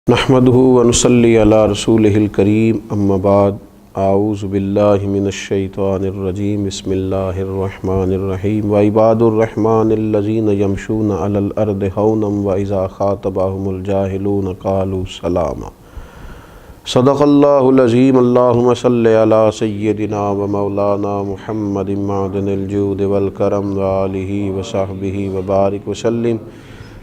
نحمدہ ونصلی علی رسولہ الکریم اما بعد اعوذ باللہ من الشیطان الرجیم بسم اللہ الرحمن الرحیم وعباد الرحمن الذین یمشون علی الارض ہونا واذا خاطبهم الجاہلون قالوا سلاما صدق اللہ العظیم اللہم صلی علی سیدنا و مولانا محمد معدن الجود والکرم وآلہ وصحبہ وبارک وسلم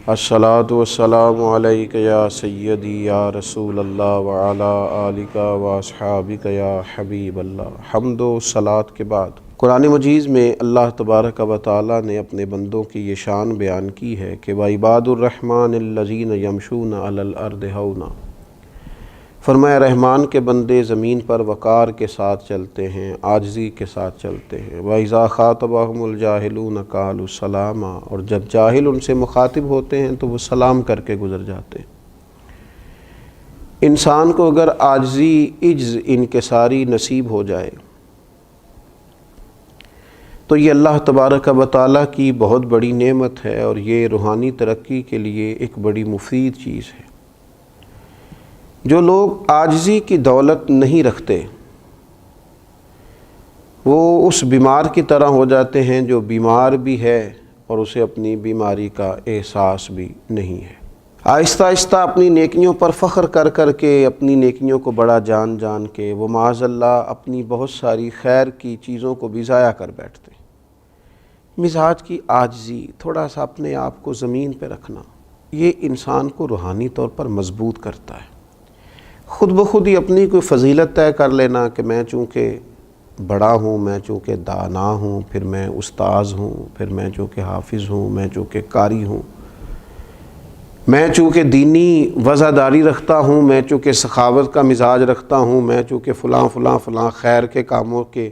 الصلاۃ والسلام علیک یا سیدی یا رسول اللہ وعلی آلک واصحابک یا حبیب اللہ۔ حمد و صلاۃ کے بعد قرآن مجید میں اللہ تبارک و تعالی نے اپنے بندوں کی یہ شان بیان کی ہے کہ وَعِبَادُ الرَّحْمَٰنِ الَّذِينَ يَمْشُونَ عَلَى الْأَرْضِ هَوْنًا، فرمایا رحمان کے بندے زمین پر وقار کے ساتھ چلتے ہیں، عاجزی کے ساتھ چلتے ہیں۔ وَإِذَا خَاطَبَهُمُ الْجَاهِلُونَ قَالُوا سَلَامًا، اور جب جاہل ان سے مخاطب ہوتے ہیں تو وہ سلام کر کے گزر جاتے ہیں۔ انسان کو اگر عاجزی، عجز، انکساری نصیب ہو جائے تو یہ اللہ تبارک و تعالیٰ کی بہت بڑی نعمت ہے، اور یہ روحانی ترقی کے لیے ایک بڑی مفید چیز ہے۔ جو لوگ عاجزی کی دولت نہیں رکھتے وہ اس بیمار کی طرح ہو جاتے ہیں جو بیمار بھی ہے اور اسے اپنی بیماری کا احساس بھی نہیں ہے۔ آہستہ آہستہ اپنی نیکیوں پر فخر کر کر کے، اپنی نیکیوں کو بڑا جان جان کے وہ معاذ اللہ اپنی بہت ساری خیر کی چیزوں کو بھی ضائع کر بیٹھتے ہیں۔ مزاج کی عاجزی، تھوڑا سا اپنے آپ کو زمین پہ رکھنا، یہ انسان کو روحانی طور پر مضبوط کرتا ہے۔ خود بخود ہی اپنی کوئی فضیلت طے کر لینا کہ میں چونکہ بڑا ہوں، میں چونکہ دانا ہوں، پھر میں استاذ ہوں، پھر میں چونکہ حافظ ہوں، میں چونکہ قاری ہوں، میں چونکہ دینی وزاداری رکھتا ہوں، میں چونکہ سخاوت کا مزاج رکھتا ہوں، میں چونکہ فلاں فلاں فلاں خیر کے کاموں کے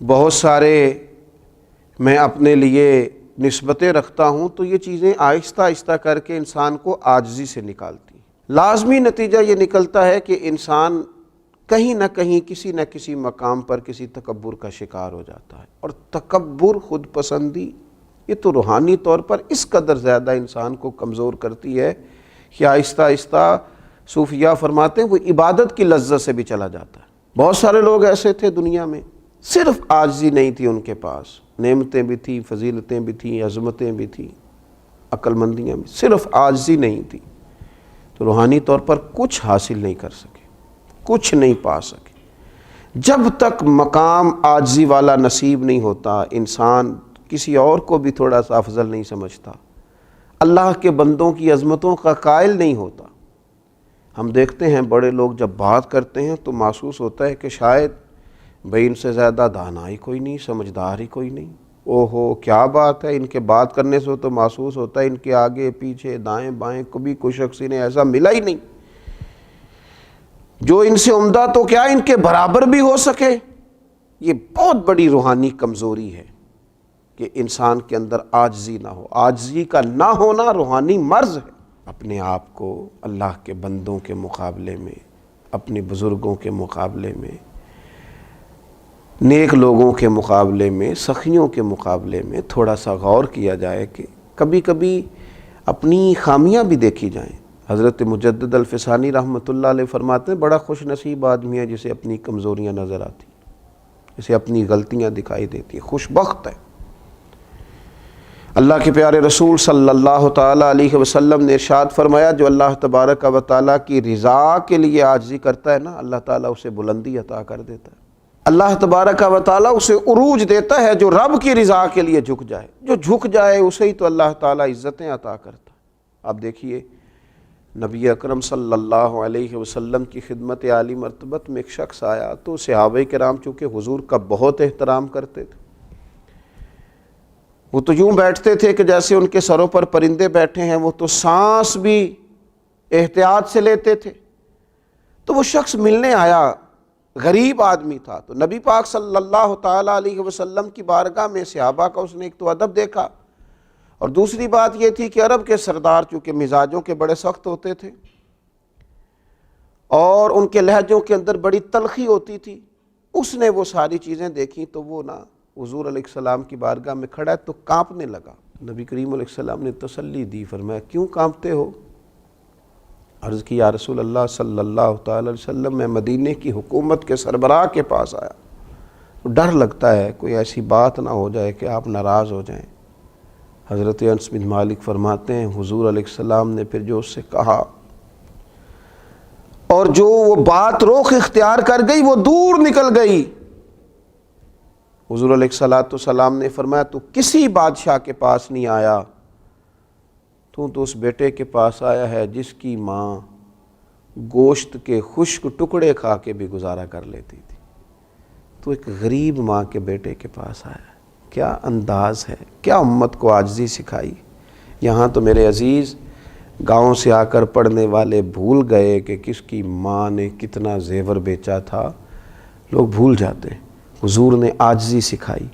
بہت سارے میں اپنے لیے نسبتیں رکھتا ہوں، تو یہ چیزیں آہستہ آہستہ کر کے انسان کو عاجزی سے نکالتی ہیں۔ لازمی نتیجہ یہ نکلتا ہے کہ انسان کہیں نہ کہیں کسی نہ کسی مقام پر کسی تکبر کا شکار ہو جاتا ہے، اور تکبر، خود پسندی، یہ تو روحانی طور پر اس قدر زیادہ انسان کو کمزور کرتی ہے کہ آہستہ آہستہ صوفیاء فرماتے ہیں وہ عبادت کی لذت سے بھی چلا جاتا ہے۔ بہت سارے لوگ ایسے تھے دنیا میں، صرف عاجزی نہیں تھی ان کے پاس، نعمتیں بھی تھیں، فضیلتیں بھی تھیں، عظمتیں بھی تھیں، عقل مندیاں بھی، صرف عاجزی نہیں تھی، تو روحانی طور پر کچھ حاصل نہیں کر سکے، کچھ نہیں پا سکے۔ جب تک مقام عاجزی والا نصیب نہیں ہوتا، انسان کسی اور کو بھی تھوڑا سا افضل نہیں سمجھتا، اللہ کے بندوں کی عظمتوں کا قائل نہیں ہوتا۔ ہم دیکھتے ہیں بڑے لوگ جب بات کرتے ہیں تو محسوس ہوتا ہے کہ شاید بھئی ان سے زیادہ دانا ہی کوئی نہیں، سمجھدار ہی کوئی نہیں۔ اوہو کیا بات ہے، ان کے بات کرنے سے تو محسوس ہوتا ہے ان کے آگے پیچھے دائیں بائیں کبھی کوئی شخص انہیں ایسا ملا ہی نہیں جو ان سے عمدہ تو کیا ان کے برابر بھی ہو سکے۔ یہ بہت بڑی روحانی کمزوری ہے کہ انسان کے اندر عاجزی نہ ہو۔ عاجزی کا نہ ہونا روحانی مرض ہے۔ اپنے آپ کو اللہ کے بندوں کے مقابلے میں، اپنے بزرگوں کے مقابلے میں، نیک لوگوں کے مقابلے میں، سخیوں کے مقابلے میں تھوڑا سا غور کیا جائے کہ کبھی کبھی اپنی خامیاں بھی دیکھی جائیں۔ حضرت مجدد الفسانی رحمۃ اللہ علیہ فرماتے ہیں بڑا خوش نصیب آدمی ہے جسے اپنی کمزوریاں نظر آتی، جسے اپنی غلطیاں دکھائی دیتی ہیں، خوش بخت ہے۔ اللہ کے پیارے رسول صلی اللہ تعالیٰ علیہ وسلم نے ارشاد فرمایا جو اللہ تبارک و تعالیٰ کی رضا کے لیے عاجزی کرتا ہے نا، اللہ تعالیٰ اسے بلندی عطا کر دیتا ہے۔ اللہ تبارک و تعالیٰ اسے عروج دیتا ہے جو رب کی رضا کے لیے جھک جائے۔ جو جھک جائے اسے ہی تو اللہ تعالیٰ عزتیں عطا کرتا ہے۔ اب دیکھیے نبی اکرم صلی اللہ علیہ وسلم کی خدمت عالی مرتبت میں ایک شخص آیا تو صحابہ کرام چونکہ حضور کا بہت احترام کرتے تھے، وہ تو یوں بیٹھتے تھے کہ جیسے ان کے سروں پر پرندے بیٹھے ہیں، وہ تو سانس بھی احتیاط سے لیتے تھے۔ تو وہ شخص ملنے آیا، غریب آدمی تھا، تو نبی پاک صلی اللہ تعالیٰ علیہ وسلم کی بارگاہ میں صحابہ کا اس نے ایک تو ادب دیکھا، اور دوسری بات یہ تھی کہ عرب کے سردار چونکہ مزاجوں کے بڑے سخت ہوتے تھے اور ان کے لہجوں کے اندر بڑی تلخی ہوتی تھی، اس نے وہ ساری چیزیں دیکھیں تو وہ حضور علیہ السلام کی بارگاہ میں کھڑا ہے تو کانپنے لگا۔ نبی کریم علیہ السلام نے تسلی دی، فرمایا کیوں کانپتے ہو؟ عرض کی یا رسول اللہ صلی اللہ تعالی علیہ وسلم میں مدینے کی حکومت کے سربراہ کے پاس آیا، ڈر لگتا ہے کوئی ایسی بات نہ ہو جائے کہ آپ ناراض ہو جائیں۔ حضرت انس بن مالک فرماتے ہیں حضور علیہ السلام نے پھر جو اس سے کہا اور جو وہ بات رخ اختیار کر گئی وہ دور نکل گئی۔ حضور علیہ السلام نے فرمایا تو کسی بادشاہ کے پاس نہیں آیا، تو اس بیٹے کے پاس آیا ہے جس کی ماں گوشت کے خشک ٹکڑے کھا کے بھی گزارا کر لیتی تھی، تو ایک غریب ماں کے بیٹے کے پاس آیا۔ کیا انداز ہے، کیا امت کو عاجزی سکھائی۔ یہاں تو میرے عزیز گاؤں سے آ کر پڑھنے والے بھول گئے کہ کس کی ماں نے کتنا زیور بیچا تھا، لوگ بھول جاتے ہیں۔ حضور نے عاجزی سکھائی۔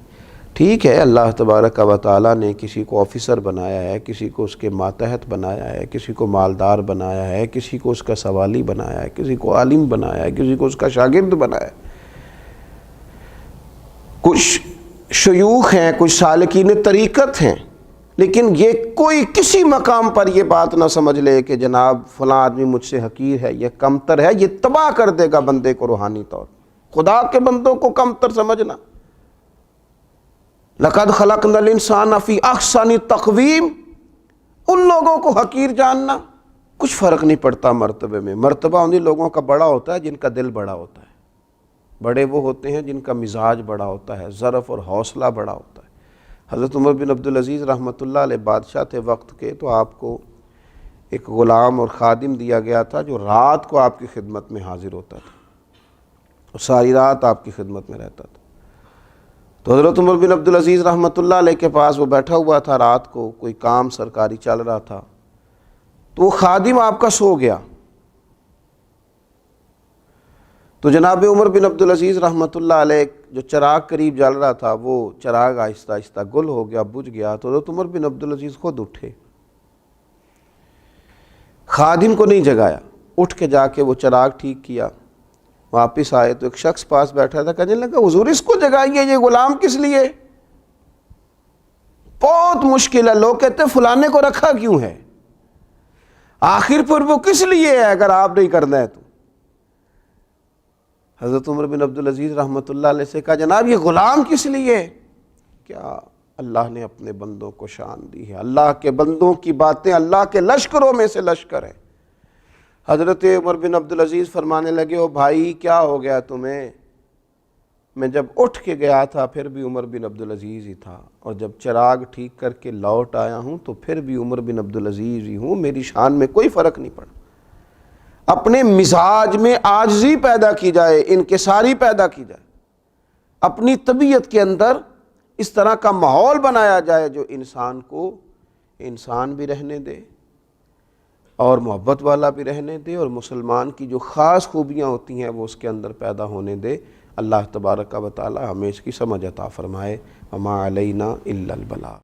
ٹھیک ہے اللہ تبارک و تعالیٰ نے کسی کو آفیسر بنایا ہے، کسی کو اس کے ماتحت بنایا ہے، کسی کو مالدار بنایا ہے، کسی کو اس کا سوالی بنایا ہے، کسی کو عالم بنایا ہے، کسی کو اس کا شاگرد بنایا ہے۔ کچھ شیوخ ہیں، کچھ سالکین طریقت ہیں، لیکن یہ کوئی کسی مقام پر یہ بات نہ سمجھ لے کہ جناب فلاں آدمی مجھ سے حقیر ہے، یہ کمتر ہے، یہ تباہ کر دے گا بندے کو روحانی طور۔ خدا کے بندوں کو کمتر سمجھنا، لَقَدْ خَلَقْنَا الْإِنسَانَ فِي أَحْسَنِ تَقْوِيمٍ، ان لوگوں کو حقیر جاننا، کچھ فرق نہیں پڑتا مرتبے میں۔ مرتبہ انہی لوگوں کا بڑا ہوتا ہے جن کا دل بڑا ہوتا ہے، بڑے وہ ہوتے ہیں جن کا مزاج بڑا ہوتا ہے، ظرف اور حوصلہ بڑا ہوتا ہے۔ حضرت عمر بن عبدالعزیز رحمۃ اللہ علیہ بادشاہ تھے وقت کے، تو آپ کو ایک غلام اور خادم دیا گیا تھا جو رات کو آپ کی خدمت میں حاضر ہوتا تھا اور ساری رات آپ کی خدمت میں رہتا تھا۔ تو حضرت عمر بن عبدالعزیز رحمۃ اللہ علیہ کے پاس وہ بیٹھا ہوا تھا، رات کو کوئی کام سرکاری چل رہا تھا، تو وہ خادم آپ کا سو گیا۔ تو جناب عمر بن عبدالعزیز رحمۃ اللہ علیہ جو چراغ قریب جل رہا تھا وہ چراغ آہستہ آہستہ گل ہو گیا، بجھ گیا۔ تو حضرت عمر بن عبدالعزیز خود اٹھے، خادم کو نہیں جگایا، اٹھ کے جا کے وہ چراغ ٹھیک کیا، واپس آئے تو ایک شخص پاس بیٹھا تھا، کہنے لگا حضور اس کو جگائیے، یہ غلام کس لیے؟ بہت مشکل ہے، لوگ کہتے ہیں فلانے کو رکھا کیوں ہے، آخر پر وہ کس لیے ہے اگر آپ نہیں کرنا ہے تو۔ حضرت عمر بن عبدالعزیز رحمۃ اللہ علیہ سے کہا جناب یہ غلام کس لیے؟ کیا اللہ نے اپنے بندوں کو شان دی ہے، اللہ کے بندوں کی باتیں اللہ کے لشکروں میں سے لشکر ہے۔ حضرت عمر بن عبدالعزیز فرمانے لگے او بھائی کیا ہو گیا تمہیں؟ میں جب اٹھ کے گیا تھا پھر بھی عمر بن عبدالعزیز ہی تھا، اور جب چراغ ٹھیک کر کے لوٹ آیا ہوں تو پھر بھی عمر بن عبدالعزیز ہی ہوں، میری شان میں کوئی فرق نہیں پڑا۔ اپنے مزاج میں عاجزی پیدا کی جائے، انکساری پیدا کی جائے، اپنی طبیعت کے اندر اس طرح کا ماحول بنایا جائے جو انسان کو انسان بھی رہنے دے اور محبت والا بھی رہنے دے، اور مسلمان کی جو خاص خوبیاں ہوتی ہیں وہ اس کے اندر پیدا ہونے دے۔ اللہ تبارک و تعالی ہمیں اس کی سمجھ عطا فرمائے۔ وما علینا الا البلاغ۔